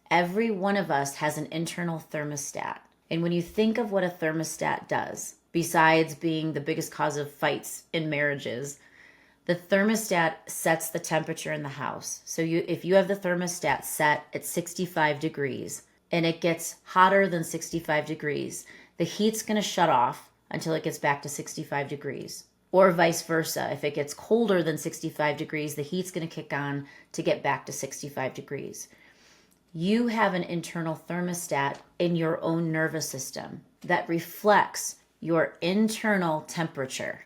Every one of us has an internal thermostat. And when you think of what a thermostat does, besides being the biggest cause of fights in marriages, the thermostat sets the temperature in the house. So if you have the thermostat set at 65 degrees and it gets hotter than 65 degrees, the heat's going to shut off until it gets back to 65 degrees. Or vice versa. If it gets colder than 65 degrees, the heat's going to kick on to get back to 65 degrees. You have an internal thermostat in your own nervous system that reflects your internal temperature.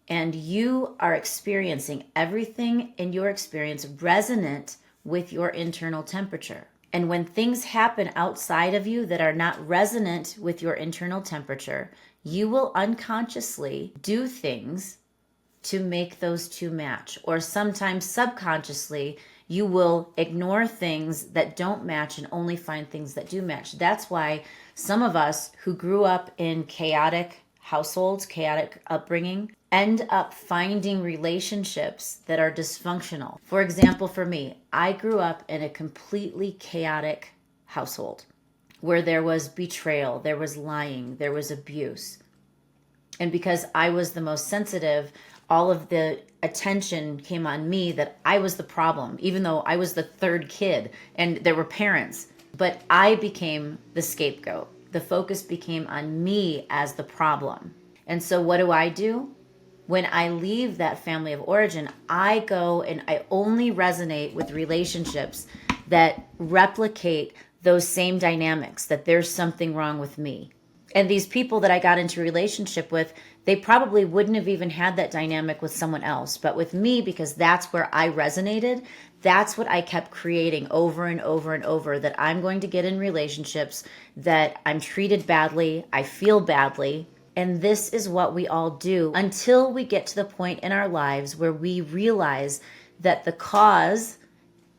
And you are experiencing everything in your experience resonant with your internal temperature. And when things happen outside of you that are not resonant with your internal temperature, you will unconsciously do things to make those two match. Or sometimes subconsciously, you will ignore things that don't match and only find things that do match. That's why some of us who grew up in chaotic households, chaotic upbringing, end up finding relationships that are dysfunctional. For example, for me, I grew up in a completely chaotic household where there was betrayal, there was lying, there was abuse. And because I was the most sensitive, all of the attention came on me that I was the problem, even though I was the third kid and there were parents. But I became the scapegoat. The focus became on me as the problem. And so what do? When I leave that family of origin, I go and I only resonate with relationships that replicate those same dynamics, that there's something wrong with me. And these people that I got into a relationship with, they probably wouldn't have even had that dynamic with someone else. But with me, because that's where I resonated, that's what I kept creating over and over and over, that I'm going to get in relationships that I'm treated badly, I feel badly. And this is what we all do until we get to the point in our lives where we realize that the cause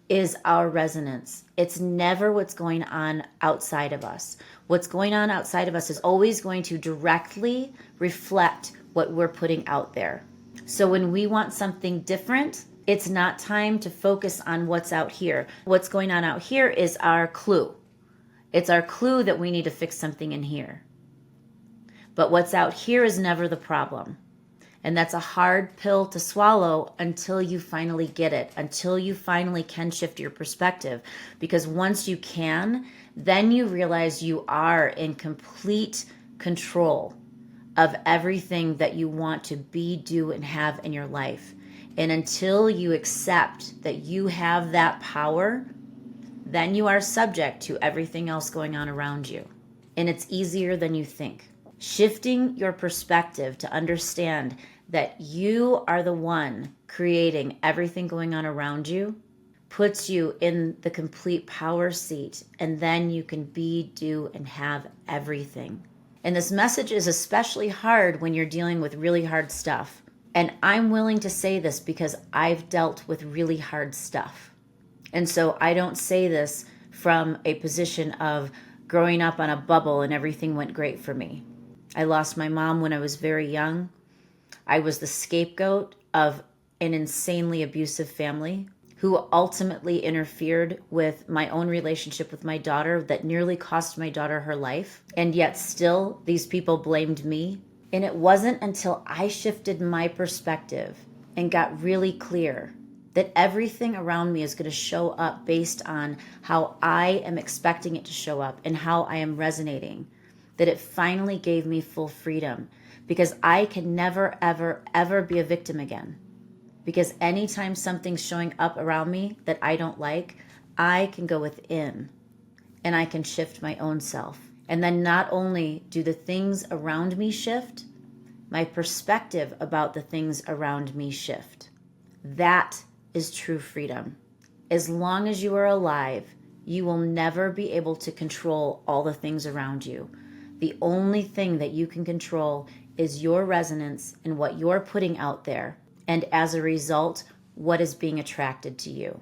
is our resonance. It's never what's going on outside of us. What's going on outside of us is always going to directly reflect what we're putting out there. So when we want something different, it's not time to focus on what's out here. What's going on out here is our clue. It's our clue that we need to fix something in here. But what's out here is never the problem. And that's a hard pill to swallow until you finally get it, until you finally can shift your perspective. Because once you can, then you realize you are in complete control of everything that you want to be, do, and have in your life. And until you accept that you have that power, then you are subject to everything else going on around you. And it's easier than you think. Shifting your perspective to understand that you are the one creating everything going on around you puts you in the complete power seat, and then you can be, do, and have everything. And this message is especially hard when you're dealing with really hard stuff. And I'm willing to say this because I've dealt with really hard stuff. And so I don't say this from a position of growing up on a bubble and everything went great for me. I lost my mom when I was very young. I was the scapegoat of an insanely abusive family who ultimately interfered with my own relationship with my daughter that nearly cost my daughter her life. And yet still, these people blamed me. And it wasn't until I shifted my perspective and got really clear that everything around me is going to show up based on how I am expecting it to show up and how I am resonating, that it finally gave me full freedom, because I can never, ever, ever be a victim again. Because anytime something's showing up around me that I don't like, I can go within and I can shift my own self. And then not only do the things around me shift, my perspective about the things around me shift. That is true freedom. As long as you are alive, you will never be able to control all the things around you. The only thing that you can control is your resonance and what you're putting out there. And as a result, what is being attracted to you.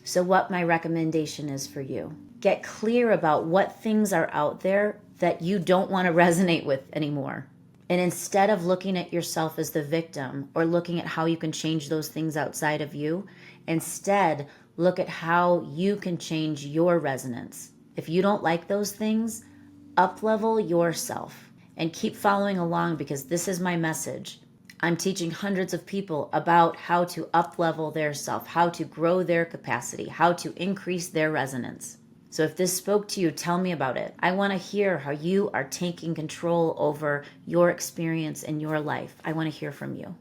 So what my recommendation is for you: get clear about what things are out there that you don't want to resonate with anymore. And instead of looking at yourself as the victim or looking at how you can change those things outside of you, instead look at how you can change your resonance. If you don't like those things, uplevel yourself and keep following along, because this is my message. I'm teaching hundreds of people about how to uplevel their self, how to grow their capacity, how to increase their resonance. So if this spoke to you, tell me about it. I want to hear how you are taking control over your experience in your life. I want to hear from you.